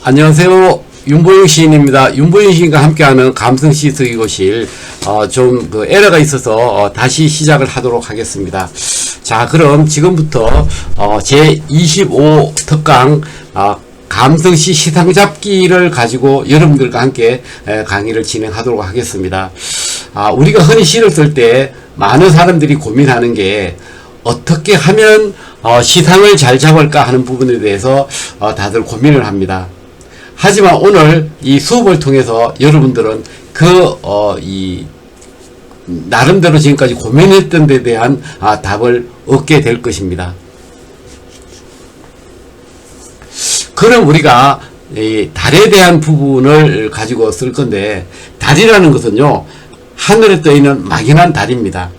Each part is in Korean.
안녕하세요. 윤보영 시인입니다. 윤보영 시인과 함께하는 감성시 서기고실 좀 에러가 있어서 다시 시작을 하도록 하겠습니다. 자, 그럼 지금부터 제 25 특강 감성시 시상잡기를 가지고 여러분들과 함께 강의를 진행하도록 하겠습니다. 우리가 흔히 시를 쓸 때 많은 사람들이 고민하는 게 어떻게 하면 시상을 잘 잡을까 하는 부분에 대해서 다들 고민을 합니다. 하지만 오늘 이 수업을 통해서 여러분들은 나름대로 지금까지 고민했던 데 대한 답을 얻게 될 것입니다. 그럼 우리가 이 달에 대한 부분을 가지고 쓸 건데, 달이라는 것은요, 하늘에 떠 있는 막연한 달입니다.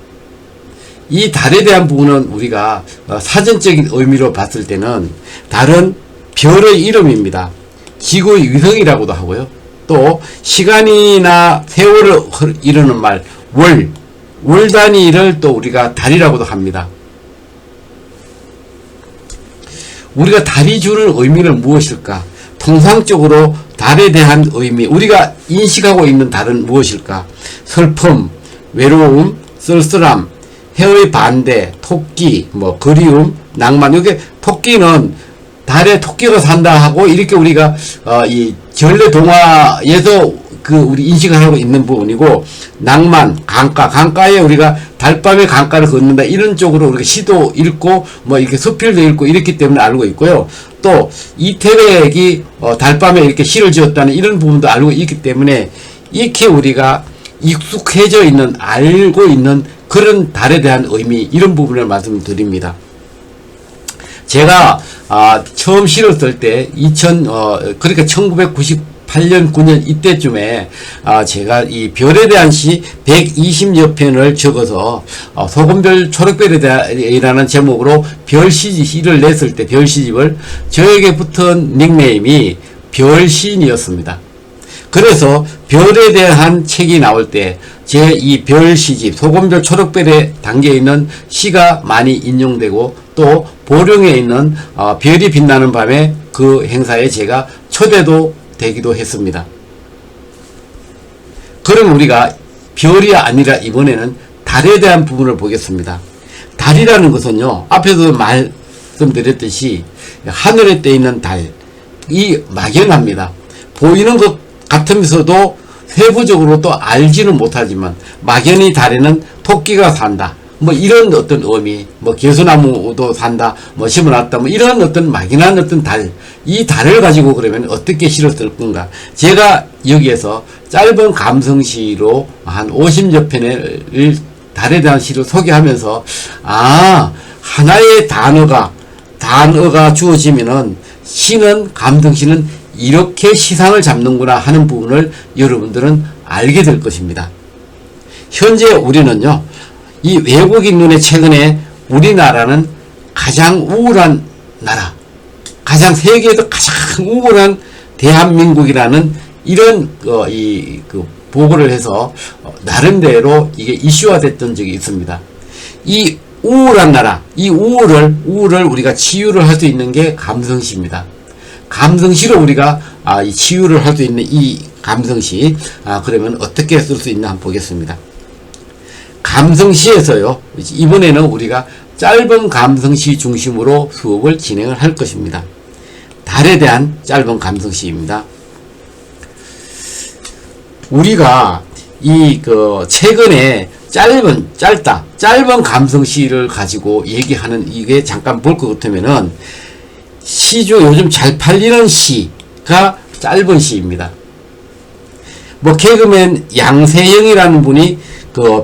이 달에 대한 부분은 우리가 사전적인 의미로 봤을 때는 달은 별의 이름입니다. 지구의 위성이라고도 하고요. 또 시간이나 세월을 이루는 말 월 단위를 또 우리가 달이라고도 합니다. 우리가 달이 주는 의미는 무엇일까? 통상적으로 달에 대한 의미, 우리가 인식하고 있는 달은 무엇일까? 슬픔, 외로움, 쓸쓸함, 해의 반대, 토끼, 그리움, 낭만. 이게 토끼는 달에 토끼가 산다 하고 이렇게 우리가 이 전래 동화에서 우리 인식을 하고 있는 부분이고, 낭만, 강가에 우리가 달밤에 강가를 걷는다 이런 쪽으로 우리가 시도 읽고 이렇게 수필도 읽고 이렇기 때문에 알고 있고요. 또 이태백이 달밤에 이렇게 시를 지었다는 이런 부분도 알고 있기 때문에 이렇게 우리가 익숙해져 있는, 알고 있는 그런 달에 대한 의미, 이런 부분을 말씀드립니다. 제가 처음 시를 쓸 때 그러니까 1998년 9년 이때쯤에 제가 이 별에 대한 시 120여 편을 적어서 소금별 초록별이라는 제목으로 별시를 냈을 때, 별시집을 저에게 붙은 닉네임이 별시인이었습니다. 그래서 별에 대한 책이 나올 때 제 이 별시집 소금별 초록별에 담겨있는 시가 많이 인용되고, 또 보령에 있는 별이 빛나는 밤에 그 행사에 제가 초대도 되기도 했습니다. 그럼 우리가 별이 아니라 이번에는 달에 대한 부분을 보겠습니다. 달이라는 것은요, 앞에서 말씀드렸듯이 하늘에 떠 있는 달, 이 막연합니다. 보이는 것 같으면서도 세부적으로 또 알지는 못하지만, 막연히 달에는 토끼가 산다, 이런 어떤 의미, 개수나무도 산다, 심어놨다, 이런 어떤 막연한 어떤 달, 이 달을 가지고 그러면 어떻게 시를 쓸 건가? 제가 여기에서 짧은 감성시로 한 50여 편의 달에 대한 시를 소개하면서, 하나의 단어가 주어지면은 시는, 감성시는 이렇게 시상을 잡는구나 하는 부분을 여러분들은 알게 될 것입니다. 현재 우리는요, 이 외국인 눈에 최근에 우리나라는 가장 우월한 나라, 세계에서 가장 우월한 대한민국이라는 이런 보고를 해서 나름대로 이게 이슈화 됐던 적이 있습니다. 이 우월한 나라, 이 우월을 우리가 치유를 할 수 있는 게 감성시입니다. 감성시로 우리가 이 치유를 할 수 있는 이 감성시, 그러면 어떻게 쓸 수 있나 한번 보겠습니다. 감성시에서요, 이번에는 우리가 짧은 감성시 중심으로 수업을 진행을 할 것입니다. 달에 대한 짧은 감성시입니다. 우리가 최근에 짧은 감성시를 가지고 얘기하는, 이게 잠깐 볼 것 같으면은, 시중 요즘 잘 팔리는 시가 짧은 시입니다. 개그맨 양세형이라는 분이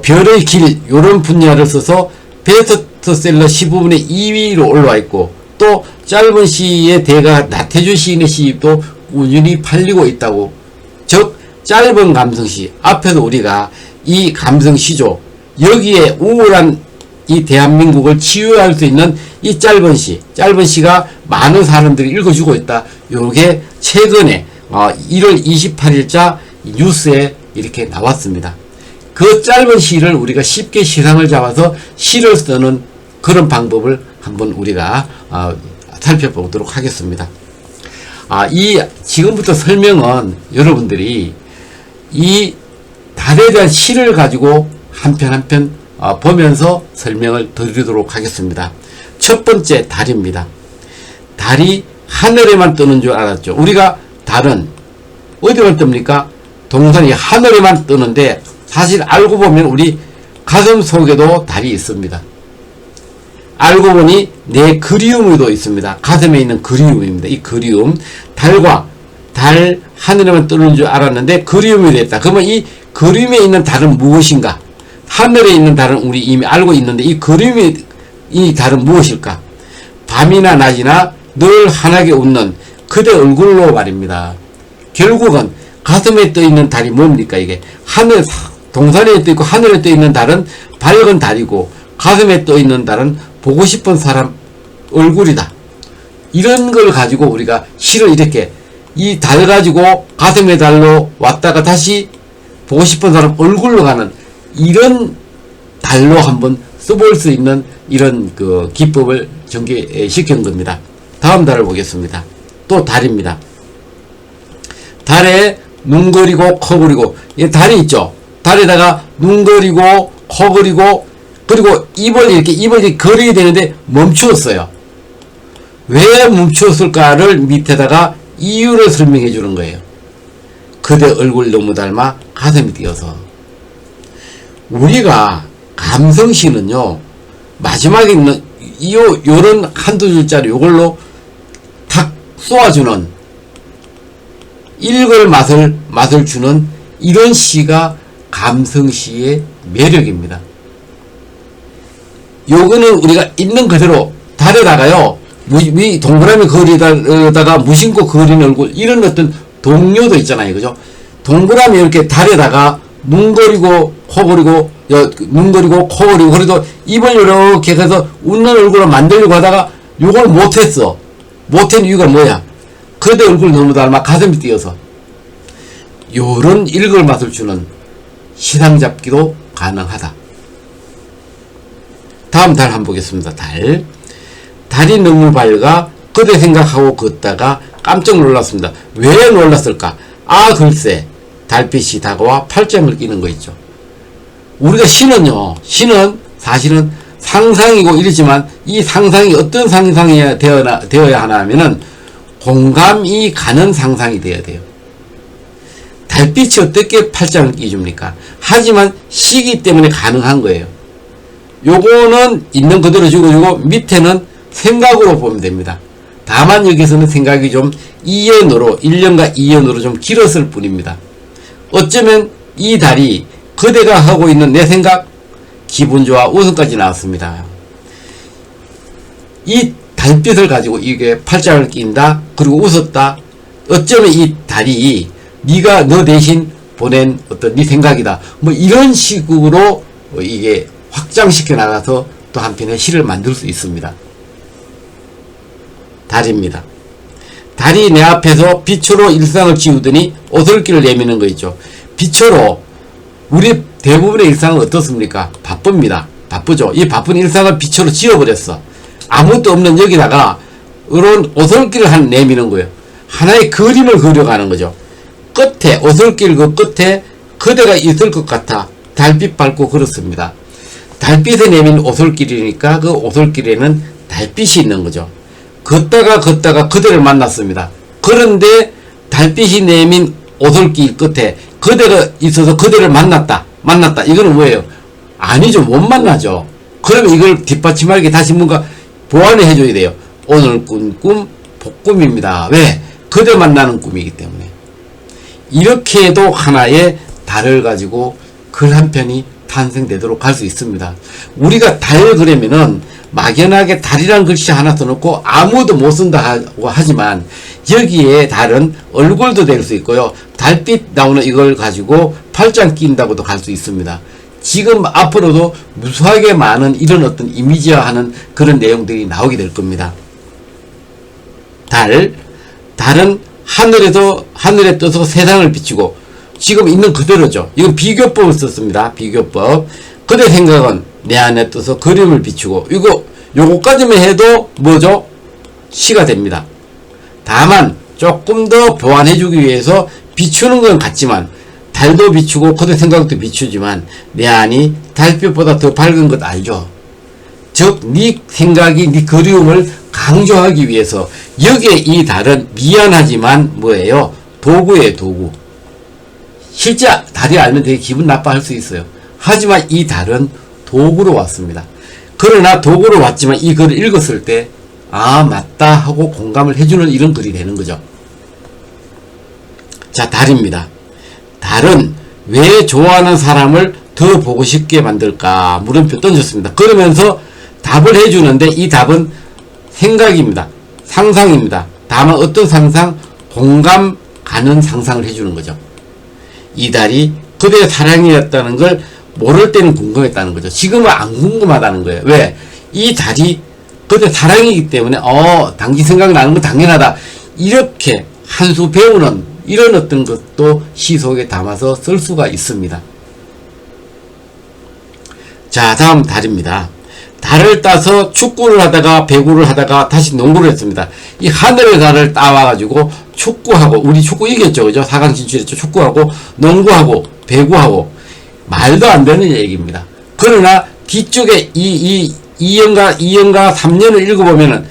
별의 길, 요런 분야를 써서 베스트셀러 시 부분에 2위로 올라와 있고, 또 짧은 시의 대가 나태주 시인의 시도 꾸준히 팔리고 있다고. 즉 짧은 감성시, 앞에서 우리가 이 감성시죠, 여기에 우월한 이 대한민국을 치유할 수 있는 이 짧은 시가 많은 사람들이 읽어주고 있다. 요게 최근에 1월 28일자 뉴스에 이렇게 나왔습니다. 그 짧은 시를 우리가 쉽게 시상을 잡아서 시를 쓰는 그런 방법을 한번 우리가 살펴보도록 하겠습니다. 지금부터 설명은 여러분들이 이 달에 대한 시를 가지고 한 편 한 편 보면서 설명을 드리도록 하겠습니다. 첫 번째 달입니다. 달이 하늘에만 뜨는 줄 알았죠. 우리가 달은 어디만 뜹니까? 동산이 하늘에만 뜨는데 사실 알고 보면 우리 가슴 속에도 달이 있습니다. 알고 보니 내 그리움에도 있습니다. 가슴에 있는 그리움입니다. 이 그리움, 달과 달 하늘에만 뜨는 줄 알았는데 그리움이 됐다. 그러면 이 그림에 있는 달은 무엇인가? 하늘에 있는 달은 우리 이미 알고 있는데 이 그림의 이 달은 무엇일까? 밤이나 낮이나 늘 환하게 웃는 그대 얼굴로 말입니다. 결국은 가슴에 떠 있는 달이 뭡니까? 이게 하늘, 동산에 떠 있고 하늘에 떠 있는 달은 밝은 달이고 가슴에 떠 있는 달은 보고 싶은 사람 얼굴이다. 이런 걸 가지고 우리가 시를 이렇게 이 달 가지고 가슴의 달로 왔다가 다시 보고 싶은 사람 얼굴로 가는 이런 달로 한번 써볼 수 있는 이런 그 기법을 전개시킨 겁니다. 다음 달을 보겠습니다. 또 달입니다. 달에 눈 그리고 코 그리고 이 달이 있죠. 달에다가 눈 그리고 코 그리고 그리고 입을 이렇게 그리게 되는데 멈추었어요. 왜 멈추었을까를 밑에다가 이유를 설명해 주는 거예요. 그대 얼굴 너무 닮아 가슴이 뛰어서. 우리가 감성시는요, 마지막에 있는 요런 한두 줄짜리 요걸로 탁 쏘아주는, 읽을 맛을 주는 이런 시가 감성시의 매력입니다. 요거는 우리가 있는 그대로 달에다가요, 동그라미 그리다가 무심코 그린 얼굴, 이런 어떤 동료도 있잖아요. 그죠? 동그라미 이렇게 달에다가 눈 그리고 코 그리고 눈 그리고 코 그리고 그래도 입을 이렇게 해서 웃는 얼굴을 만들려고 하다가 요걸 못했어. 못한 이유가 뭐야? 그대 얼굴 너무 닮아 가슴이 뛰어서. 요런 읽을 맛을 주는 시상 잡기도 가능하다. 다음 달 한번 보겠습니다. 달이 너무 밝아 그대 생각하고 걷다가 깜짝 놀랐습니다. 왜 놀랐을까? 글쎄, 달빛이 다가와 팔짱을 끼는 거 있죠. 우리가 시는 사실은 상상이고 이러지만 이 상상이 어떤 상상이 되어야 하나 하면은 공감이 가는 상상이 되어야 돼요. 달빛이 어떻게 팔짱을 끼줍니까? 하지만 시기 때문에 가능한 거예요. 요거는 있는 그대로 주고 밑에는 생각으로 보면 됩니다. 다만 여기서는 생각이 좀 1년과 2년으로 좀 길었을 뿐입니다. 어쩌면 이 달이 그대가 하고 있는 내 생각, 기분 좋아, 웃음까지 나왔습니다. 이 달빛을 가지고 이게 팔짱을 낀다, 그리고 웃었다. 어쩌면 이 달이 네가 너 대신 보낸 어떤 네 생각이다. 뭐 이런 식으로 이게 확장시켜 나가서 또 한편의 시를 만들 수 있습니다. 달입니다. 달이 내 앞에서 빛으로 일상을 지우더니 오솔길을 내미는 거 있죠. 빛으로 우리 대부분의 일상은 어떻습니까? 바쁩니다. 바쁘죠. 이 바쁜 일상을 빛으로 지워버렸어. 아무것도 없는 여기다가 이런 오솔길을 내미는 거예요. 하나의 그림을 그려가는 거죠. 끝에 오솔길 그 끝에 그대가 있을 것 같아 달빛 밟고 걸었습니다. 달빛에 내민 오솔길이니까 그 오솔길에는 달빛이 있는 거죠. 걷다가 그대를 만났습니다. 그런데 달빛이 내민 오솔길 끝에 그대가 있어서 그대를 만났다. 이거는 뭐예요? 아니죠. 못 만나죠. 그러면 이걸 뒷받침하게 다시 뭔가 보완을 해줘야 돼요. 오늘 꾼 꿈 복꿈입니다. 왜? 그대 만나는 꿈이기 때문에. 이렇게 해도 하나의 달을 가지고 글 한 편이 탄생되도록 할 수 있습니다. 우리가 달 그러면은 막연하게 달이라는 글씨 하나 써놓고 아무도 못 쓴다고 하지만 여기에 달은 얼굴도 될 수 있고요. 달빛 나오는 이걸 가지고 팔짱 낀다고도 갈 수 있습니다. 지금 앞으로도 무수하게 많은 이런 어떤 이미지화하는 그런 내용들이 나오게 될 겁니다. 달은 하늘에 떠서 세상을 비추고 지금 있는 그대로죠. 이건 비교법을 썼습니다. 비교법. 그대 생각은 내 안에 떠서 그림을 비추고 요거까지만 해도 뭐죠? 시가 됩니다. 다만 조금 더 보완해주기 위해서 비추는 건 같지만 달도 비추고 그대 생각도 비추지만 내 안이 달빛보다 더 밝은 것 알죠? 즉 네 생각이 네 그리움을 강조하기 위해서 여기에 이 달은 미안하지만 뭐예요? 도구예요, 도구. 실제 달이 알면 되게 기분 나빠할 수 있어요. 하지만 이 달은 도구로 왔습니다. 그러나 도구로 왔지만 이 글을 읽었을 때 아 맞다 하고 공감을 해주는 이런 글이 되는 거죠. 자, 달입니다. 달은 왜 좋아하는 사람을 더 보고 싶게 만들까? 물음표 던졌습니다. 그러면서 답을 해주는데 이 답은 생각입니다. 상상입니다. 다만 어떤 상상? 공감 가는 상상을 해주는 거죠. 이 달이 그대의 사랑이었다는 걸 모를 때는 궁금했다는 거죠. 지금은 안 궁금하다는 거예요. 왜? 이 달이 그대 사랑이기 때문에 당신 생각나는 건 당연하다. 이렇게 한 수 배우는 이런 어떤 것도 시 속에 담아서 쓸 수가 있습니다. 자, 다음 달입니다. 달을 따서 축구를 하다가 배구를 하다가 다시 농구를 했습니다. 이 하늘의 달을 따와가지고 축구하고, 우리 축구 이겼죠, 그죠? 4강 진출했죠. 축구하고 농구하고 배구하고 말도 안 되는 얘기입니다. 그러나 뒤쪽에 이연가 3년을 읽어보면은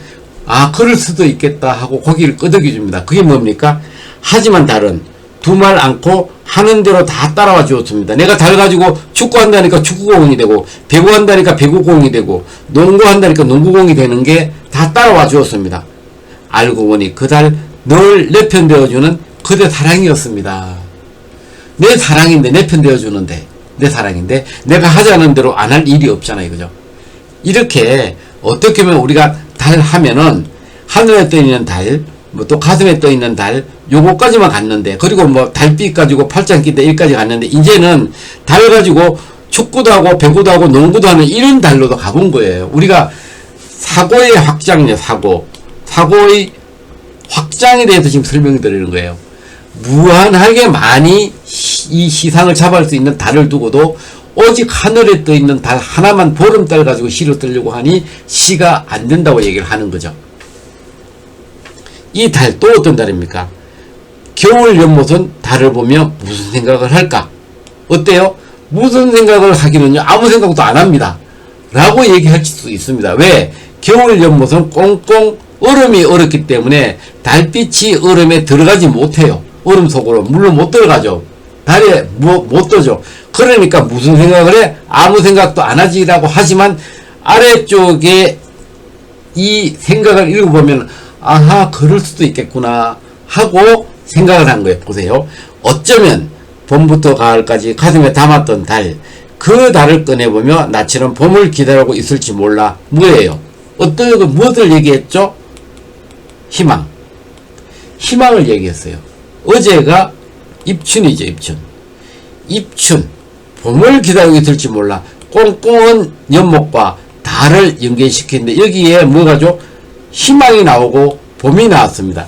아 그럴 수도 있겠다 하고 고기를 끄덕여 줍니다. 그게 뭡니까? 하지만 달은 두말 않고 하는 대로 다 따라와 주었습니다. 내가 달 가지고 축구한다니까 축구공이 되고 배구한다니까 배구공이 되고 농구한다니까 농구공이 되는 게 다 따라와 주었습니다. 알고 보니 그 달 늘 내 편 되어주는 그대 사랑이었습니다. 내 사랑인데 내 편 되어주는데 내 사랑인데 내가 하자는 대로 안 할 일이 없잖아요. 그죠? 이렇게 어떻게 보면 우리가 달 하면은 하늘에 떠 있는 달, 뭐 또 가슴에 떠 있는 달, 요거까지만 갔는데, 그리고 뭐 달빛 가지고 팔짱 낀데 여기까지 갔는데, 이제는 달 가지고 축구도 하고 배구도 하고 농구도 하는 이런 달로도 가본 거예요. 우리가 사고의 확장이요, 사고의 확장에 대해서 지금 설명드리는 거예요. 무한하게 많이 이 시상을 잡을 수 있는 달을 두고도 오직 하늘에 떠 있는 달 하나만 보름달 가지고 시를 쓰려고 하니 시가 안 된다고 얘기를 하는 거죠. 이 달 또 어떤 달입니까? 겨울 연못은 달을 보며 무슨 생각을 할까? 어때요? 무슨 생각을 하기는요, 아무 생각도 안 합니다. 라고 얘기할 수 있습니다. 왜? 겨울 연못은 꽁꽁 얼음이 얼었기 때문에 달빛이 얼음에 들어가지 못해요. 얼음 속으로 물론 못 들어가죠. 달에 못 떠죠. 그러니까 무슨 생각을 해? 아무 생각도 안 하지라고 하지만 아래쪽에 이 생각을 읽어보면 아하 그럴 수도 있겠구나 하고 생각을 한 거예요. 보세요. 어쩌면 봄부터 가을까지 가슴에 담았던 달, 그 달을 꺼내보며 나처럼 봄을 기다리고 있을지 몰라. 뭐예요? 무엇을 얘기했죠? 희망. 희망을 얘기했어요. 어제가 입춘이죠. 입춘. 봄을 기다리고 있을지 몰라. 꽁꽁한 연못과 달을 연계시키는데 여기에 뭐가죠? 희망이 나오고 봄이 나왔습니다.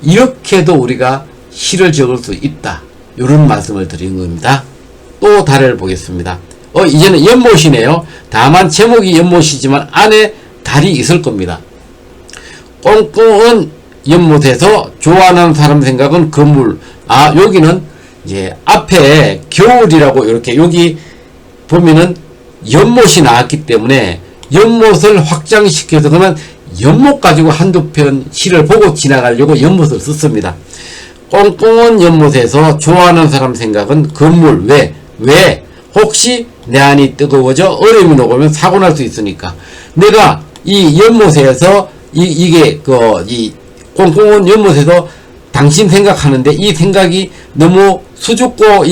이렇게도 우리가 시를 적을 수 있다. 이런 말씀을 드린 겁니다. 또 달을 보겠습니다. 이제는 연못이네요. 다만 제목이 연못이지만 안에 달이 있을 겁니다. 꽁꽁한 연못에서 좋아하는 사람 생각은 그물. 여기는 이제 앞에 겨울이라고 이렇게 여기 보면은 연못이 나왔기 때문에 연못을 확장시켜서 그러면 연못 가지고 한두 편 시를 보고 지나가려고 연못을 썼습니다. 꽁꽁한 연못에서 좋아하는 사람 생각은 그물. 왜? 혹시 내 안이 뜨거워져 얼음이 녹으면 사고 날 수 있으니까. 내가 이 연못에서 이 꽁꽁한 연못에서 당신 생각하는데 이 생각이 너무 수줍고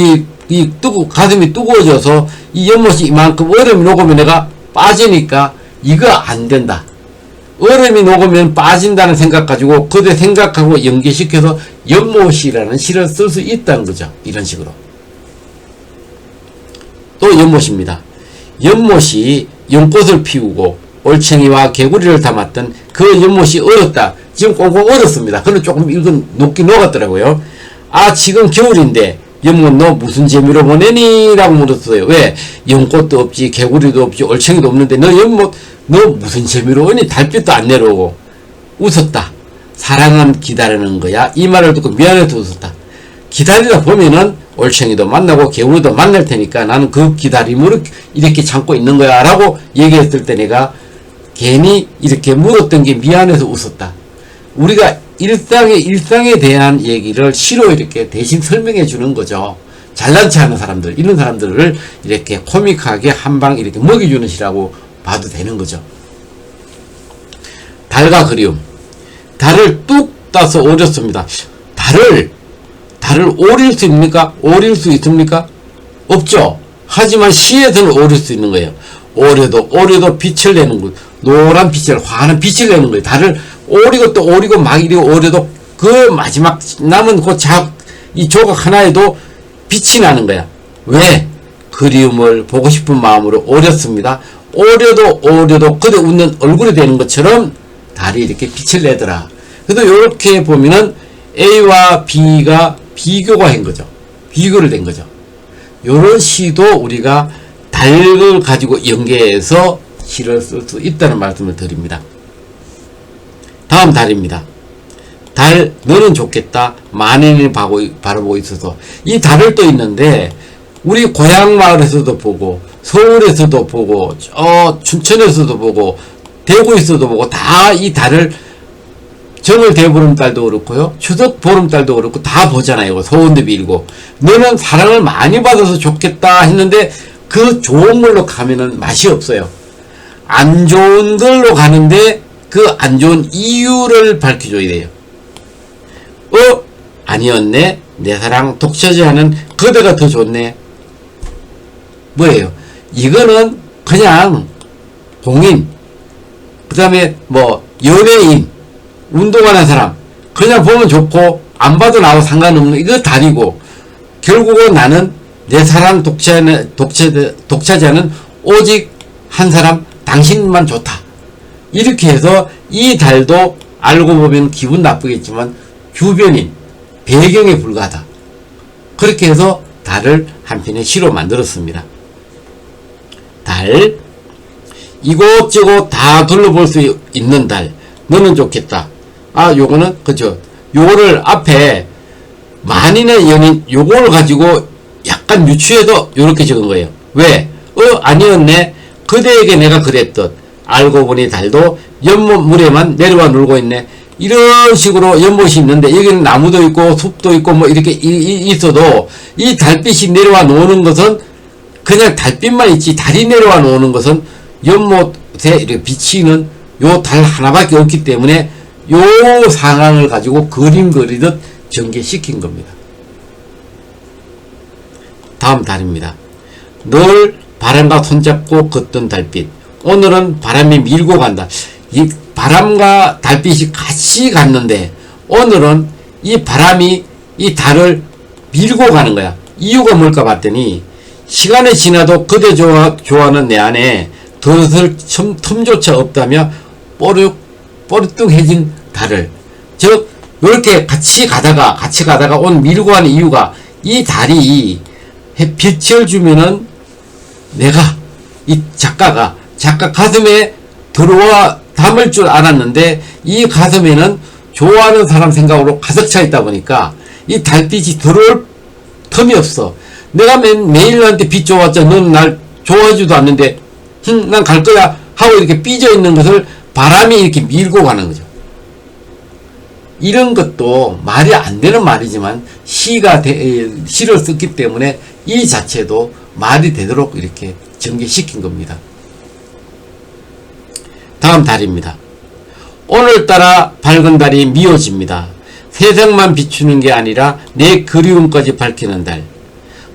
가슴이 뜨거워져서 이 연못이 이만큼 얼음이 녹으면 내가 빠지니까 이거 안 된다. 얼음이 녹으면 빠진다는 생각 가지고 그대 생각하고 연계시켜서 연못이라는 시를 쓸 수 있다는 거죠. 이런 식으로. 또 연못입니다. 연못이 연꽃을 피우고 올챙이와 개구리를 담았던 그 연못이 얼었다. 지금 꽁꽁 얼었습니다. 그런데 조금 녹긴 녹았더라고요. 지금 겨울인데 연못 너 무슨 재미로 보내니? 라고 물었어요. 왜? 연꽃도 없지 개구리도 없지 올챙이도 없는데 너 연못 너 무슨 재미로 오니? 달빛도 안 내려오고. 웃었다. 사랑은 기다리는 거야. 이 말을 듣고 미안해서 웃었다. 기다리다 보면은 올챙이도 만나고 개구리도 만날 테니까 나는 그 기다림으로 이렇게 참고 있는 거야 라고 얘기했을 때 내가 괜히 이렇게 묻었던 게 미안해서 웃었다. 우리가 일상에 대한 얘기를 시로 이렇게 대신 설명해 주는 거죠. 잘난치 않은 사람들, 이런 사람들을 이렇게 코믹하게 한방 이렇게 먹여주는 시라고 봐도 되는 거죠. 달과 그리움. 달을 뚝 따서 오렸습니다. 달을 오릴 수 있습니까? 오릴 수 있습니까? 없죠. 하지만 시에서는 오릴 수 있는 거예요. 오려도 빛을 내는 거, 노란 빛을, 환한 빛을 내는 거예요. 달을 오리고 또 오리고 막 이리고 오려도 그 마지막 남은 이 조각 하나에도 빛이 나는 거야. 왜? 그리움을 보고 싶은 마음으로 오렸습니다. 오려도 그대 웃는 얼굴이 되는 것처럼 달이 이렇게 빛을 내더라. 그래도 이렇게 보면은 A와 B가 비교가 한 거죠. 비교를 된 거죠. 요런 시도 우리가 달을 가지고 연계해서 시를 쓸 수 있다는 말씀을 드립니다. 다음 달입니다. 달, 너는 좋겠다. 만인을 바라보고 있어서. 이 달을 또 있는데, 우리 고향 마을에서도 보고, 서울에서도 보고, 춘천에서도 보고, 대구에서도 보고, 다 이 달을 정월 대보름달도 그렇고요. 추석 보름달도 그렇고 다 보잖아요. 소원도 빌고. 너는 사랑을 많이 받아서 좋겠다 했는데 그 좋은 걸로 가면은 맛이 없어요. 안 좋은 걸로 가는데 그 안 좋은 이유를 밝혀줘야 돼요. 아니었네. 내 사랑 독차지 않은 그대가 더 좋네. 뭐예요? 이거는 그냥 공인, 그 다음에 뭐 연예인, 운동하는 사람, 그냥 보면 좋고 안 봐도 나하고 상관없는 이거 달이고, 결국은 나는 내 사랑 독차지 않은 오직 한 사람 당신만 좋다. 이렇게 해서 이 달도 알고 보면 기분 나쁘겠지만 주변인 배경에 불과하다. 그렇게 해서 달을 한 편의 시로 만들었습니다. 달, 이곳저곳 다 둘러볼 수 있는 달, 너는 좋겠다. 요거는 그죠. 요거를 앞에 만인의 연인 요거를 가지고 약간 유추해도 요렇게 적은 거예요. 왜? 아니었네. 그대에게 내가 그랬던. 알고 보니 달도 연못 물에만 내려와 놀고 있네. 이런 식으로 연못이 있는데 여기는 나무도 있고 숲도 있고 뭐 이렇게 있어도 이 달빛이 내려와 노는 것은 그냥 달빛만 있지, 달이 내려와 노는 것은 연못에 이렇게 비치는 요 달 하나밖에 없기 때문에 요 상황을 가지고 그림 그리듯 전개시킨 겁니다. 다음 달입니다. 늘 바람과 손잡고 걷던 달빛. 오늘은 바람이 밀고 간다. 이 바람과 달빛이 같이 갔는데 오늘은 이 바람이 이 달을 밀고 가는 거야. 이유가 뭘까 봤더니 시간이 지나도 그대 좋아하는 내 안에 들어설 틈조차 없다며 뽀르뚝해진 달을, 즉 이렇게 같이 가다가 오늘 밀고 가는 이유가 이 달이 빛을 주면은 내가 이 작가 가슴에 들어와 담을 줄 알았는데 이 가슴에는 좋아하는 사람 생각으로 가득 차 있다 보니까 이 달빛이 들어올 틈이 없어. 내가 매일 나한테 빛 줘왔자 너는 날 좋아하지도 않는데 난 갈 거야 하고 이렇게 삐져 있는 것을 바람이 이렇게 밀고 가는 거죠. 이런 것도 말이 안 되는 말이지만 시를 썼기 때문에 이 자체도 말이 되도록 이렇게 전개시킨 겁니다. 다음 달입니다. 오늘따라 밝은 달이 미워집니다. 세상만 비추는 게 아니라 내 그리움까지 밝히는 달.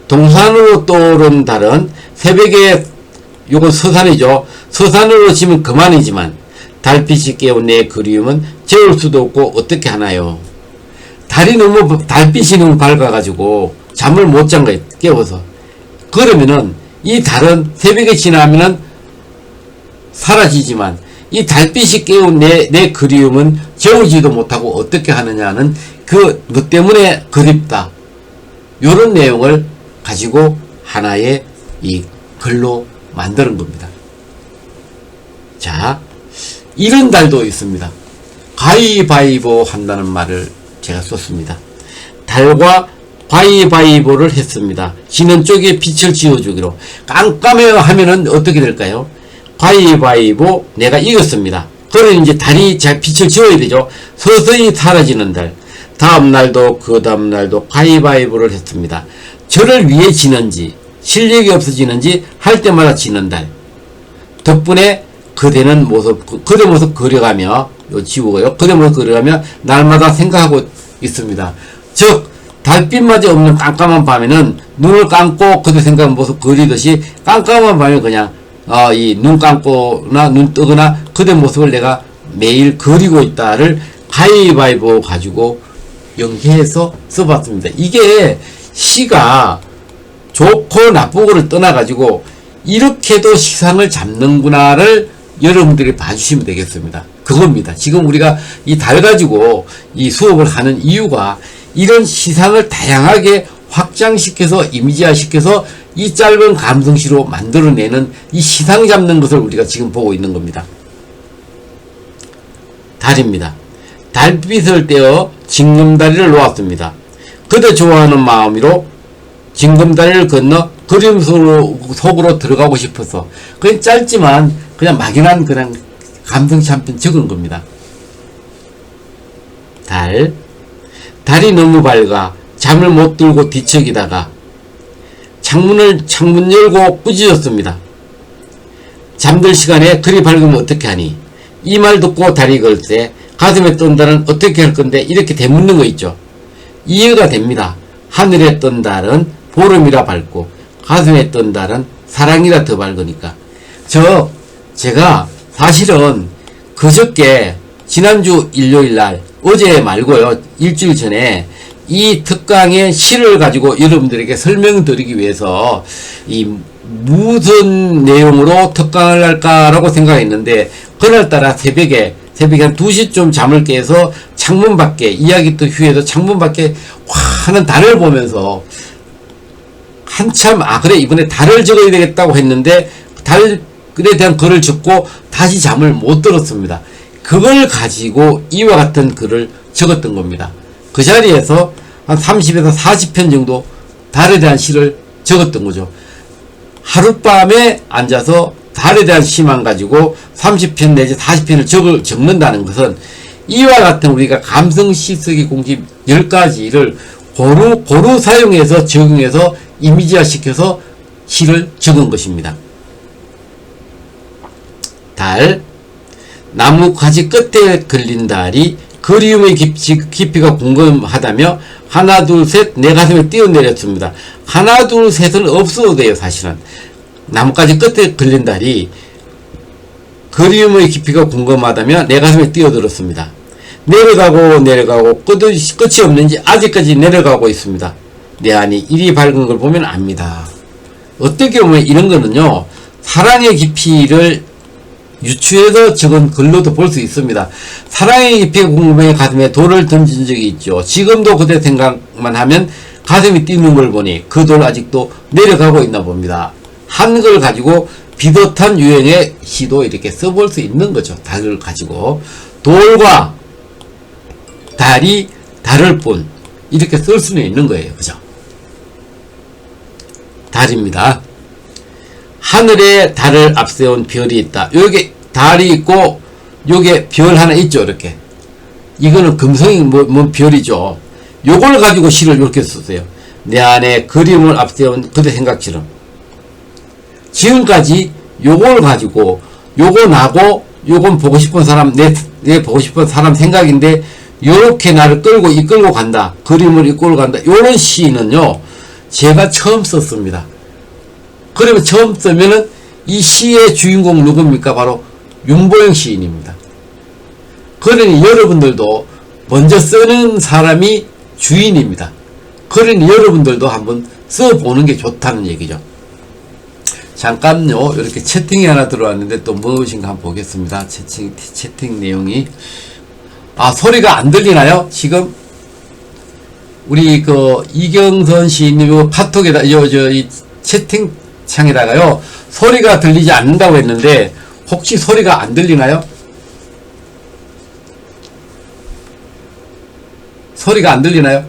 동산으로 떠오른 달은 새벽에, 요건 서산이죠. 서산으로 치면 그만이지만 달빛이 깨운 내 그리움은 재울 수도 없고 어떻게 하나요? 달빛이 너무 밝아가지고 잠을 못 잔 거예요. 깨워서. 그러면은 이 달은 새벽에 지나면은 사라지지만 이 달빛이 깨운 내 그리움은 재우지도 못하고 어떻게 하느냐는 그 뭐 때문에 그립다. 요런 내용을 가지고 하나의 이 글로 만드는 겁니다. 자, 이런 달도 있습니다. 가위바위보 한다는 말을 제가 썼습니다. 달과 가위바위보를 했습니다. 지는 쪽에 빛을 지어주기로. 깜깜해요 하면은 어떻게 될까요? 가위바위보 내가 이겼습니다. 그러니 이제 달이 잘 빛을 지어야 되죠. 서서히 사라지는 달. 다음날도 그 다음날도 가위바위보를 했습니다. 저를 위해 지는지 실력이 없어지는지 할 때마다 지는 달. 덕분에 그대 모습 그려가며 요 지우고요. 그대 모습 그려가며 날마다 생각하고 있습니다. 즉 달빛마저 없는 깜깜한 밤에는 눈을 감고 그대 생각한 모습 그리듯이 깜깜한 밤에 그냥 이 눈 감고나 눈 뜨거나 그대 모습을 내가 매일 그리고 있다를 가위바위보 가지고 연계해서 써봤습니다. 이게 시가 좋고 나쁘고를 떠나가지고 이렇게도 시상을 잡는구나를 여러분들이 봐주시면 되겠습니다. 그겁니다. 지금 우리가 이 달 가지고 이 수업을 하는 이유가 이런 시상을 다양하게 확장시켜서 이미지화시켜서 이 짧은 감성시로 만들어내는 이 시상 잡는 것을 우리가 지금 보고 있는 겁니다. 달입니다. 달빛을 떼어 징검다리를 놓았습니다. 그대 좋아하는 마음으로 징검다리를 건너 그림 속으로 들어가고 싶어서 그냥 짧지만 그냥 막연한 그냥 감성시 한 편 적은 겁니다. 달이 너무 밝아 잠을 못 들고 뒤척이다가 창문 열고 꾸짖었습니다. 잠들 시간에 그리 밝으면 어떻게 하니? 이 말 듣고 달이 걸세 가슴에 뜬 달은 어떻게 할 건데 이렇게 되묻는 거 있죠. 이해가 됩니다. 하늘에 뜬 달은 보름이라 밝고 가슴에 뜬 달은 사랑이라 더 밝으니까. 제가 사실은 그저께 지난주 일요일날 어제 말고요 일주일 전에 이 특강의 시를 가지고 여러분들에게 설명드리기 위해서 이 무슨 내용으로 특강을 할까라고 생각했는데 그날따라 새벽에 한 2시쯤 잠을 깨서 창문 밖에 이야기 또 휴에서 창문 밖에 환한 달을 보면서 한참 그래 이번에 달을 적어야 되겠다고 했는데 달에 대한 글을 적고 다시 잠을 못 들었습니다. 그걸 가지고 이와 같은 글을 적었던 겁니다. 그 자리에서 한 30에서 40편 정도 달에 대한 시를 적었던 거죠. 하룻밤에 앉아서 달에 대한 시만 가지고 30편 내지 40편을 적는다는 것은 이와 같은 우리가 감성시 쓰기 공식 10가지를 고루 사용해서 적용해서 이미지화 시켜서 시를 적은 것입니다. 달, 나무 가지 끝에 걸린 달이 그리움의 깊이가 궁금하다며 하나 둘 셋 내 가슴에 뛰어내렸습니다. 하나 둘 셋은 없어도 돼요. 사실은 나뭇가지 끝에 걸린 달이 그리움의 깊이가 궁금하다며 내 가슴에 뛰어들었습니다. 내려가고 끝이 없는지 아직까지 내려가고 있습니다. 내 안이 이리 밝은 걸 보면 압니다. 어떻게 보면 이런 거는요 사랑의 깊이를 유추해서 적은 글로도 볼 수 있습니다. 사랑의 깊이가 궁금해 가슴에 돌을 던진 적이 있죠. 지금도 그때 생각만 하면 가슴이 뛰는 걸 보니 그 돌 아직도 내려가고 있나 봅니다. 한 걸 가지고 비슷한 유형의 시도 이렇게 써볼 수 있는 거죠. 달을 가지고 돌과 달이 다를 뿐 이렇게 쓸 수는 있는 거예요. 그죠? 달입니다. 하늘에 달을 앞세운 별이 있다. 여기 달이 있고 요게 별 하나 있죠. 이렇게 이거는 금성이 뭔 별이죠. 요걸 가지고 시를 이렇게 썼어요. 내 안에 그림을 앞세운 그대 생각처럼. 지금까지 요걸 가지고 요거 나고 요건 보고 싶은 사람 내 보고 싶은 사람 생각인데 요렇게 나를 이끌고 간다. 그림을 이끌고 간다. 요런 시는요 제가 처음 썼습니다. 그러면 처음 쓰면은 이 시의 주인공 누굽니까? 바로 윤보영 시인입니다. 그러니 여러분들도 먼저 쓰는 사람이 주인입니다. 그러니 여러분들도 한번 써보는 게 좋다는 얘기죠. 잠깐요. 이렇게 채팅이 하나 들어왔는데 또 무엇인가 한번 보겠습니다. 채팅 내용이. 소리가 안 들리나요? 지금? 우리 이경선 시인님 카톡에다 이 채팅창에다가요. 소리가 들리지 않는다고 했는데 혹시 소리가 안 들리나요? 소리가 안 들리나요?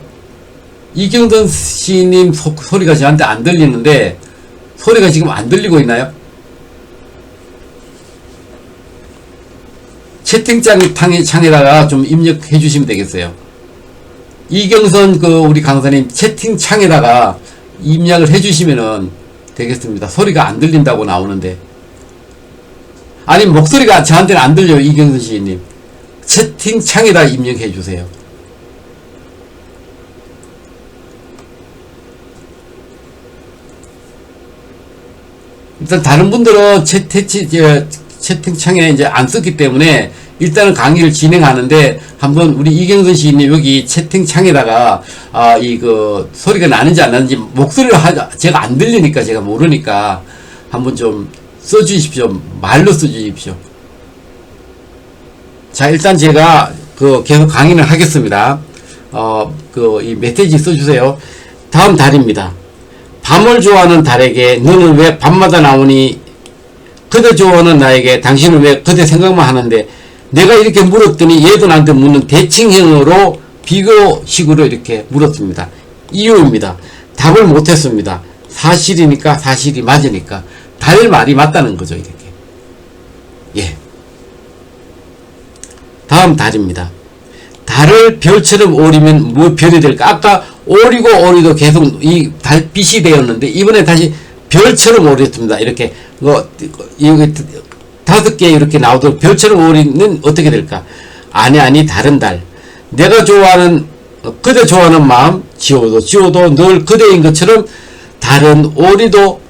이경선 시님 소리가 저한테 안 들리는데 소리가 지금 안 들리고 있나요? 채팅창에다가 좀 입력해 주시면 되겠어요. 이경선 우리 강사님 채팅창에다가 입력을 해 주시면은 되겠습니다. 소리가 안 들린다고 나오는데. 아니, 목소리가 저한테는 안 들려요. 이경선 시님. 채팅창에다 입력해 주세요. 일단 다른 분들은 채팅창에 이제 안 썼기 때문에 일단은 강의를 진행하는데 한번 우리 이경선 시인님 여기 채팅창에다가 소리가 나는지 안 나는지 목소리가 제가 안 들리니까 제가 모르니까 한번 좀 써주십시오. 말로 써주십시오. 자, 일단 제가 계속 강의를 하겠습니다. 이 메시지 써주세요. 다음 달입니다. 밤을 좋아하는 달에게 너는 왜 밤마다 나오니? 그대 좋아하는 나에게 당신은 왜 그대 생각만 하는데? 내가 이렇게 물었더니 얘도 나한테 묻는 대칭형으로 비교식으로 이렇게 물었습니다. 이유입니다. 답을 못했습니다. 사실이니까 사실이 맞으니까 달 말이 맞다는 거죠. 이렇게. 예. 다음 달입니다. 달을 별처럼 오리면 뭐 별이 될까? 아까 오리고 오리도 계속 이 달빛이 되었는데 이번에 다시 별처럼 오렸습니다. 이렇게 다섯 개 이렇게 나오도록 별처럼 오리는 어떻게 될까? 아니 다른 달. 내가 좋아하는 그대 좋아하는 마음 지워도 늘 그대인 것처럼 달은 오리도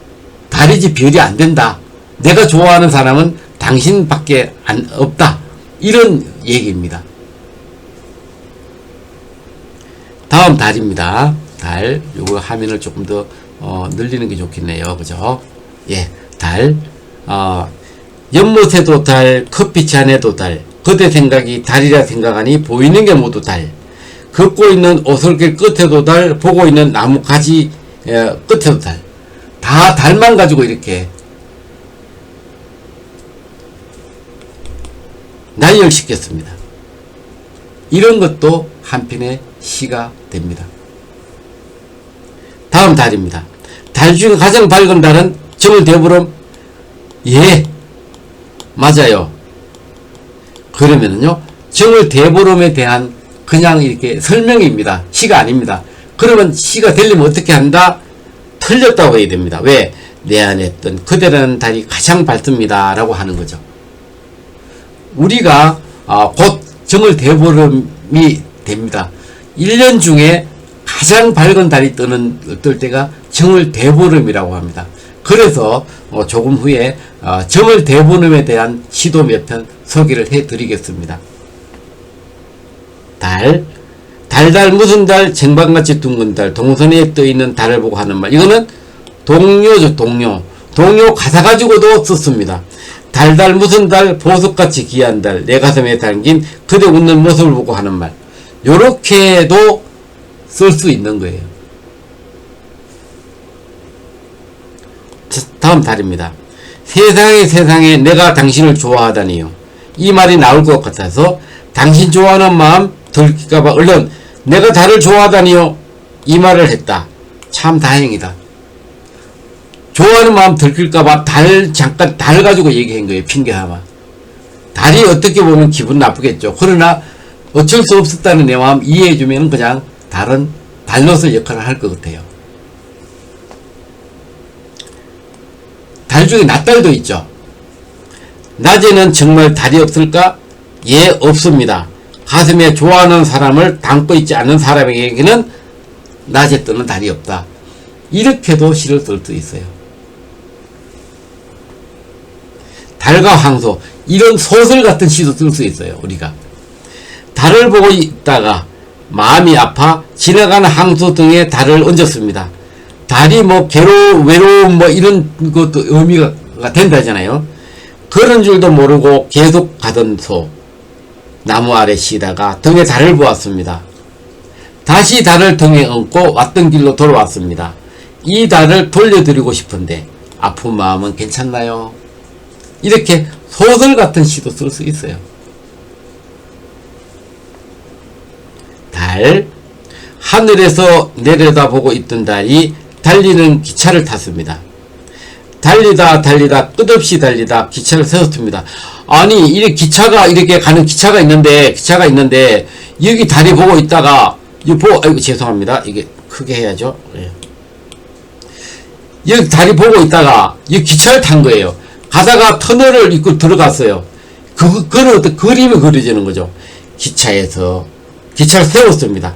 달이지 별이 안 된다. 내가 좋아하는 사람은 당신밖에 없다. 이런 얘기입니다. 다음 달입니다. 달. 요거 화면을 조금 더 늘리는 게 좋겠네요. 그죠? 예. 달. 연못에도 달, 커피잔에도 달, 그대 생각이 달이라 생각하니 보이는 게 모두 달. 걷고 있는 오솔길 끝에도 달, 보고 있는 나무 가지 끝에도 달. 다 달만 가지고 이렇게 나열시켰습니다. 이런 것도 한편의 시가 됩니다. 다음 달입니다. 달 중에 가장 밝은 달은 정월대보름. 예, 맞아요. 그러면은요, 정월대보름에 대한 그냥 이렇게 설명입니다. 시가 아닙니다. 그러면 시가 되려면 어떻게 한다? 틀렸다고 해야 됩니다. 왜? 내 안에 있던 그대라는 달이 가장 밝습니다. 라고 하는 거죠. 우리가 곧 정월대보름이 됩니다. 1년 중에 가장 밝은 달이 뜰 때가 정월대보름이라고 합니다. 그래서 조금 후에 정월대보름에 대한 시도 몇 편 소개를 해드리겠습니다. 달, 무슨 달, 쟁반같이 둥근 달, 동선에 떠있는 달을 보고 하는 말. 이거는 동요죠. 동요 가사 가지고도 썼습니다. 달 무슨 달, 보석같이 귀한 달, 내 가슴에 담긴 그대 웃는 모습을 보고 하는 말. 요렇게도 쓸 수 있는 거예요. 다음 달입니다. 세상에 내가 당신을 좋아하다니요. 이 말이 나올 것 같아서 당신 좋아하는 마음 들킬까봐 얼른 내가 달을 좋아하다니요. 이 말을 했다. 참 다행이다. 좋아하는 마음 들킬까봐 잠깐 달 가지고 얘기한 거예요. 핑계삼아. 달이 어떻게 보면 기분 나쁘겠죠. 그러나 어쩔 수 없었다는 내 마음 이해해주면 그냥 달은 달로서 역할을 할 것 같아요. 달 중에 낮달도 있죠. 낮에는 정말 달이 없을까? 예, 없습니다. 가슴에 좋아하는 사람을 담고 있지 않은 사람에게는 낮에 뜨는 달이 없다. 이렇게도 시를 쓸 수 있어요. 달과 황소, 이런 소설 같은 시도 쓸 수 있어요. 우리가 달을 보고 있다가 마음이 아파 지나가는 황소 등에 달을 얹었습니다. 달이 외로움 이런 것도 의미가 된다잖아요. 그런 줄도 모르고 계속 가던 소, 나무 아래 쉬다가 등에 달을 보았습니다. 다시 달을 등에 얹고 왔던 길로 돌아왔습니다. 이 달을 돌려드리고 싶은데 아픈 마음은 괜찮나요? 이렇게 소설 같은 시도 쓸 수 있어요. 달, 하늘에서 내려다보고 있던 달이 달리는 기차를 탔습니다. 달리다 끝없이 달리다 기차를 세웠습니다. 아니 이 기차가 이렇게 가는 기차가 있는데 여기 달이 보고 있다가 아이고 죄송합니다. 이게 크게 해야죠. 예. 여기 달이 보고 있다가 이 기차를 탄 거예요. 가다가 터널을 입고 들어갔어요. 그거는 어떤 그림이 그려지는 거죠. 기차에서 기차를 세웠습니다.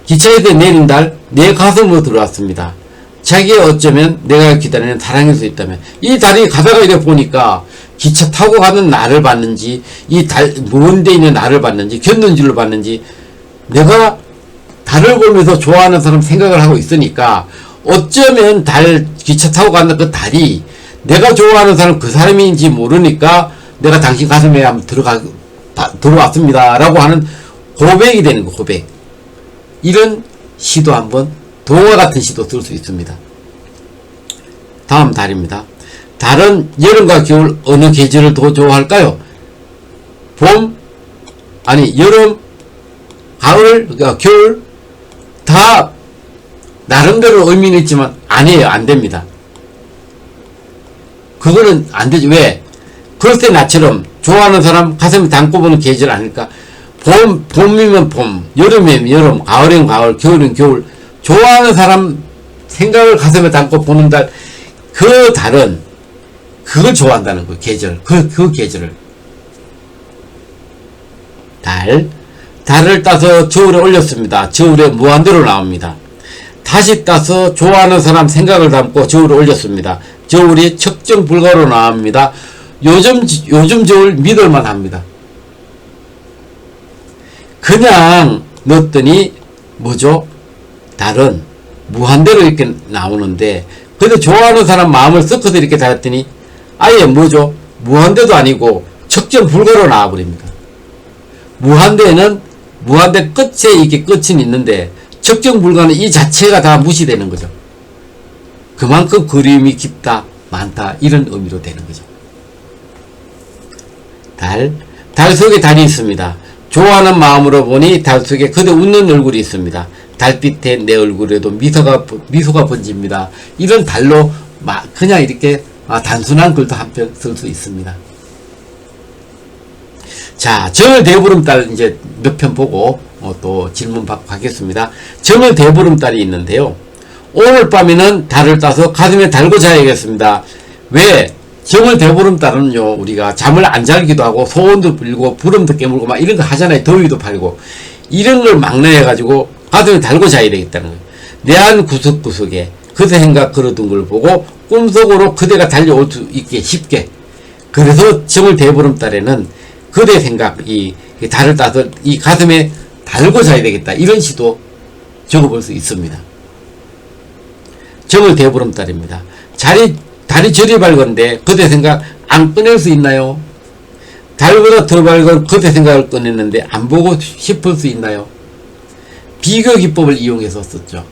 기차에서 내린 달 내 가슴으로 들어왔습니다. 자기의 어쩌면 내가 기다리는 사랑일 수 있다면, 이 달이 가다가 이렇게 보니까 기차 타고 가는 나를 봤는지 이 달 먼 데 있는 나를 봤는지 곁눈질로 봤는지 내가 달을 보면서 좋아하는 사람 생각을 하고 있으니까 어쩌면 기차 타고 가는 그 달이 내가 좋아하는 사람 그 사람인지 모르니까 내가 당신 가슴에 한번 들어왔습니다 라고 하는 고백이 되는 거. 고백. 이런 시도 한번 동화 같은 시도 쓸 수 있습니다. 다음 달입니다. 달은 여름과 겨울 어느 계절을 더 좋아할까요? 여름, 가을, 겨울 다 나름대로 의미는 있지만 아니에요. 안 됩니다. 그거는 안 되지. 왜? 글쎄 나처럼 좋아하는 사람 가슴에 담고 보는 계절 아닐까? 봄이면 봄, 여름이면 여름, 가을이면 가을, 겨울이면 겨울. 좋아하는 사람 생각을 가슴에 담고 보는 달, 그 달은 그걸 좋아한다는 거예요. 계절. 그 계절을. 달을 따서 저울에 올렸습니다. 저울에 무한대로 나옵니다. 다시 따서 좋아하는 사람 생각을 담고 저울에 올렸습니다. 저울이 측정 불가로 나옵니다. 요즘 저울 믿을만 합니다. 그냥 넣었더니 뭐죠? 달은 무한대로 이렇게 나오는데, 그래도 좋아하는 사람 마음을 섞어서 이렇게 달았더니 아예 뭐죠? 무한대도 아니고 측정 불가로 나와버립니다. 무한대 끝에 이게 끝은 있는데 측정 불가는 이 자체가 다 무시되는 거죠. 그만큼 그림이 깊다, 많다, 이런 의미로 되는 거죠. 달 속에 달이 있습니다. 좋아하는 마음으로 보니 달 속에 그대 웃는 얼굴이 있습니다. 달빛에 내 얼굴에도 미소가 번집니다. 이런 달로 그냥 이렇게 단순한 글도 한 편 쓸 수 있습니다. 자, 정을 대보름달 이제 몇 편 보고 또 질문 받고 가겠습니다. 정을 대보름달이 있는데요. 오늘 밤에는 달을 따서 가슴에 달고 자야겠습니다. 왜? 정을 대보름달은요, 우리가 잠을 안 자기도 하고 소원도 빌고 부름도 깨물고 막 이런 거 하잖아요. 더위도 팔고 이런 걸 막내해가지고 가슴에 달고 자야 되겠다는 거예요. 내 안 구석구석에 그대 생각 걸어둔 걸 보고 꿈속으로 그대가 달려올 수 있게 쉽게. 그래서 정을 대보름달에는 그대 생각, 이 달을 따서 이 가슴에 달고 자야 되겠다, 이런 시도 적어볼 수 있습니다. 정을 대보름달입니다. 달이 저리 밝은데 그대 생각 안 꺼낼 수 있나요? 달보다 더 밝은 그대 생각을 꺼냈는데 안 보고 싶을 수 있나요? 비교 기법을 이용해서 썼죠.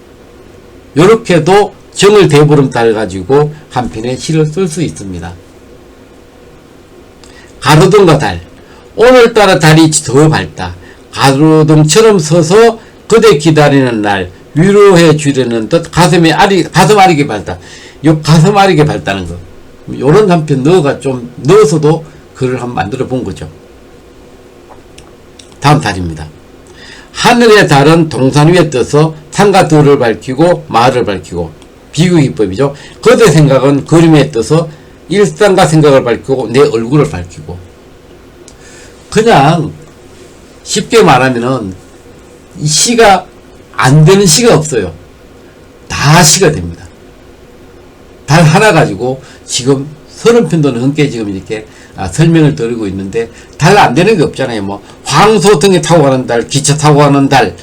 요렇게도 정을 대보름달 가지고 한 편의 시를 쓸 수 있습니다. 가로등과 달. 오늘따라 달이 더 밝다. 가로등처럼 서서 그대 기다리는 날 위로해 주려는 듯 가슴 아리게 밝다. 요 가슴 아리게 밝다는 거. 요런 한 편 넣어서도 글을 한번 만들어 본 거죠. 다음 달입니다. 하늘의 달은 동산 위에 떠서 산과 들을 밝히고 마을을 밝히고, 비교 기법이죠. 그대 생각은 그림에 떠서 일상과 생각을 밝히고 내 얼굴을 밝히고. 그냥 쉽게 말하면은 이 시가 안 되는 시가 없어요. 다 시가 됩니다. 달 하나 가지고 지금 30편도 넘게 지금 이렇게 설명을 드리고 있는데 달 안 되는 게 없잖아요. 뭐 황소등에 타고 가는 달, 기차 타고 가는 달,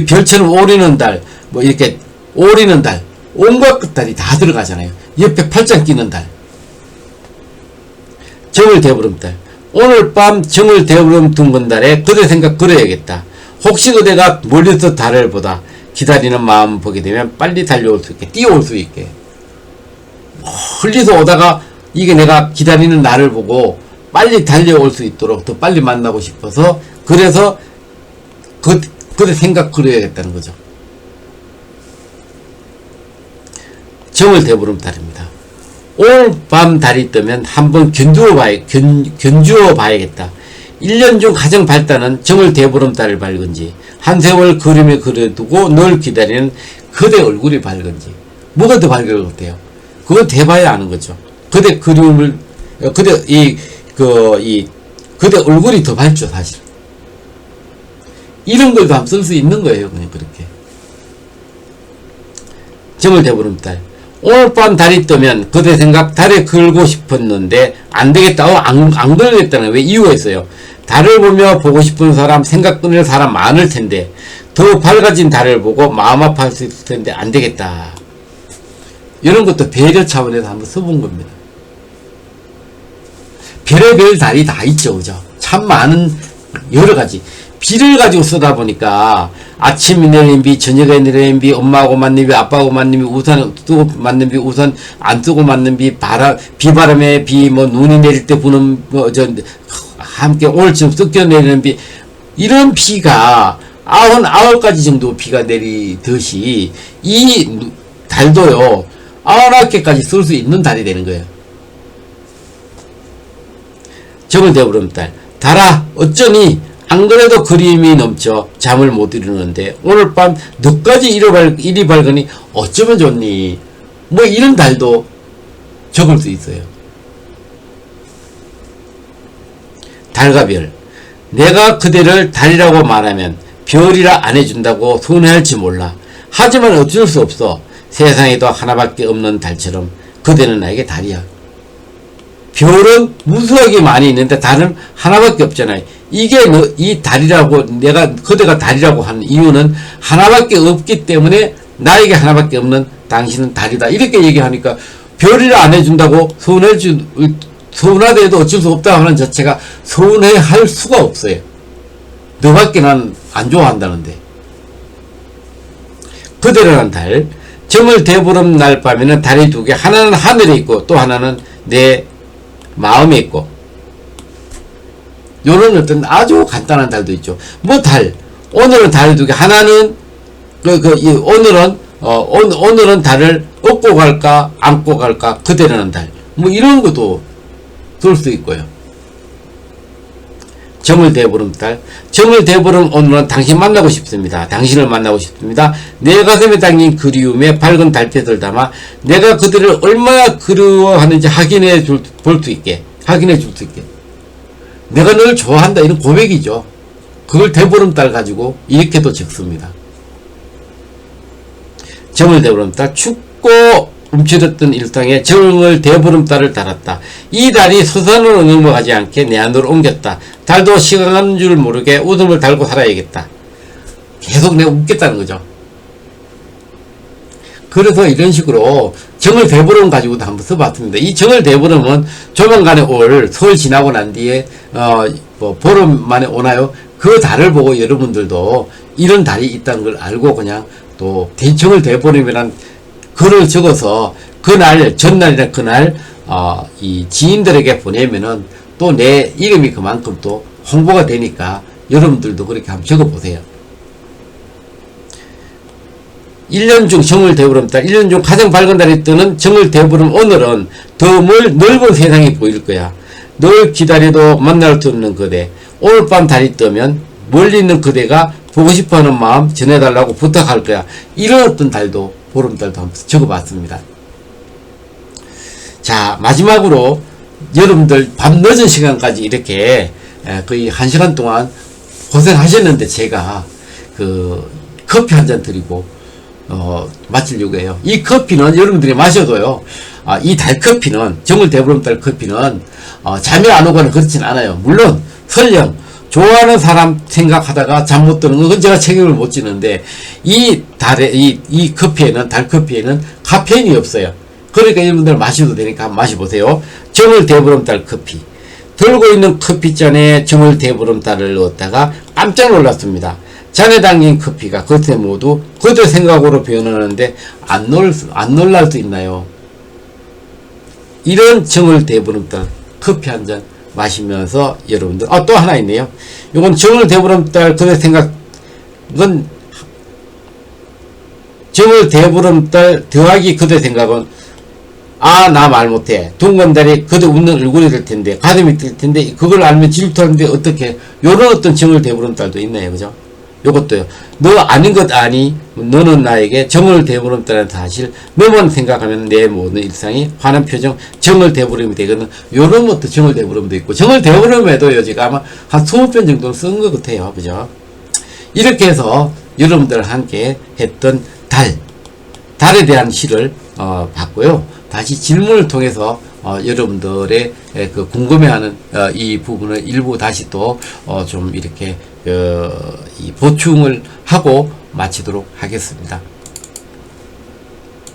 별처럼 오리는 달, 뭐 이렇게 오리는 달, 온갖 달이 다 들어가잖아요. 옆에 팔짱 끼는 달. 정을 대보름달. 오늘 밤 정을 대보름 둥근달에 그대 생각 걸어야겠다. 혹시 그대가 멀리서 달을 보다 기다리는 마음 보게 되면 빨리 달려올 수 있게, 뛰어올 수 있게. 멀리서 오다가 이게 내가 기다리는 나를 보고 빨리 달려올 수 있도록 더 빨리 만나고 싶어서, 그래서 그래 생각 그려야겠다는 거죠. 정월 대보름달입니다. 오늘 밤 달이 뜨면 한번 견주어 봐야겠다. 1년 중 가장 밝다는 정월 대보름달을 밝은지, 한 세월 그림에 그려두고 널 기다리는 그대 얼굴이 밝은지, 뭐가 더 밝을 것 같아요? 그건 대봐야 아는 거죠. 그대 그림을, 그대 얼굴이 더 밝죠, 사실. 이런 걸도 한번 쓸 수 있는 거예요, 그냥 그렇게. 정월 대보름달. 오늘 밤 달이 뜨면 그대 생각 달에 걸고 싶었는데 안 되겠다. 안 걸겠다는 왜 이유가 있어요. 달을 보며 보고 싶은 사람, 생각 끊을 사람 많을 텐데 더 밝아진 달을 보고 마음 아파할 수 있을 텐데 안 되겠다. 이런 것도 배려 차원에서 한번 써본 겁니다. 별의별 달이 다 있죠, 그죠? 참 많은 여러 가지. 비를 가지고 쓰다 보니까 아침에 내리는 비, 저녁에 내리는 비, 엄마하고 맞는 비, 아빠하고 맞는 비, 우산 쓰고 맞는 비, 우산 안 쓰고 맞는 비, 비바람에 비, 뭐 눈이 내릴 때 부는 함께 오늘쯤 섞여 내리는 비, 이런 비가 99가지 정도 비가 내리듯이 이 달도요 99개까지 쓸 수 있는 달이 되는 거예요. 정월 대보름달. 달아 어쩌니 안 그래도 그림이 넘쳐 잠을 못 이루는데 오늘 밤 너까지 이리 밝으니 어쩌면 좋니. 뭐 이런 달도 적을 수 있어요. 달과 별. 내가 그대를 달이라고 말하면 별이라 안 해준다고 손해할지 몰라. 하지만 어쩔 수 없어. 세상에도 하나밖에 없는 달처럼 그대는 나에게 달이야. 별은 무수하게 많이 있는데 달은 하나밖에 없잖아요. 이게 이 달이라고, 그대가 달이라고 하는 이유는 하나밖에 없기 때문에 나에게 하나밖에 없는 당신은 달이다. 이렇게 얘기하니까 별이라 안 해준다고 서운하더라도 어쩔 수 없다 하는 자체가 서운해할 수가 없어요. 너밖에 난 안 좋아한다는데. 그대라는 달. 정월 대보름 날 밤에는 달이 두 개, 하나는 하늘에 있고 또 하나는 내 마음에 있고, 요런 어떤 아주 간단한 달도 있죠. 뭐 달, 오늘은 달 두 개, 하나는 오늘은 달을 업고 갈까 안고 갈까 그대라는 달, 뭐 이런 것도 들 수 있고요. 정월 대보름달. 정월 대보름 오늘은 당신 만나고 싶습니다. 당신을 만나고 싶습니다. 내 가슴에 담긴 그리움에 밝은 달빛을 담아 내가 그들을 얼마나 그리워하는지 확인해 줄 수 있게. 내가 널 좋아한다, 이런 고백이죠. 그걸 대보름달 가지고 이렇게도 적습니다. 정월 대보름달. 춥고 움츠렸던 일상에 정월 대보름달을 달았다. 이 달이 서산으로 넘어가지 않게 내 안으로 옮겼다. 달도 시간 가는 줄 모르게 웃음을 달고 살아야겠다. 계속 내가 웃겠다는 거죠. 그래서 이런 식으로 정월 대보름 가지고도 한번 써봤습니다. 이 정월 대보름은 조만간에 올 설 지나고 난 뒤에 보름 만에 오나요? 그 달을 보고 여러분들도 이런 달이 있다는 걸 알고 그냥 또 정월 대보름이란 글을 적어서 그날 전날이나 그날 이 지인들에게 보내면은 또 내 이름이 그만큼 또 홍보가 되니까 여러분들도 그렇게 한번 적어보세요. 1년 중 정월 대보름달, 1년 중 가장 밝은 달이 뜨는 정월 대보름 오늘은 더 넓은 세상이 보일 거야. 널 기다려도 만날 수 없는 그대. 오늘 밤 달이 뜨면 멀리 있는 그대가 보고 싶어하는 마음 전해달라고 부탁할 거야. 이런 어떤 달도, 보름달도 한번 적어봤습니다. 자, 마지막으로 여러분들 밤 늦은 시간까지 이렇게 거의 1시간 동안 고생하셨는데 제가 커피 한 잔 드리고 마치려고 해요. 이 커피는 여러분들이 마셔도요, 이 달커피는, 정월 대보름달 커피는 잠이 안 오거나 그렇진 않아요. 물론 설령 좋아하는 사람 생각하다가 잠 못 드는 건 제가 책임을 못 지는데, 이 커피에는, 달커피에는 카페인이 없어요. 그러니까 여러분들 마셔도 되니까 한번 마셔보세요. 정월 대보름달 커피. 들고 있는 커피잔에 정월 대보름달을 넣었다가 깜짝 놀랐습니다. 잔에 담긴 커피가 겉에 모두 그들 생각으로 변하는데 안 놀랄 수 있나요? 이런 정월 대보름달 커피 한 잔 마시면서 여러분들, 또 하나 있네요. 이건 정월 대보름달 그들 생각 이건 정을 대보름달 더하기 그대 생각은 아 나 말 못해 둥근달이 그대 웃는 얼굴이 될 텐데 가슴이 될 텐데 그걸 알면 질투하는데 어떻게 요런 어떤 정을 대보름달도 있네요. 그죠? 요것도요. 너 아닌 것 아니 너는 나에게 정을 대보름달이라는 사실 너만 생각하면 내 모든 일상이 환한 표정 정을 대보름이 되거든. 요런 것도 정을 대보름도 있고 정을 대보름에도 제가 아마 한 20편 정도는 쓴 것 같아요. 그죠? 이렇게 해서 여러분들 함께 했던 달에 대한 시를 봤고요. 다시 질문을 통해서 여러분들의 그 궁금해하는 이 부분을 일부 다시 또 좀 이렇게 이 보충을 하고 마치도록 하겠습니다.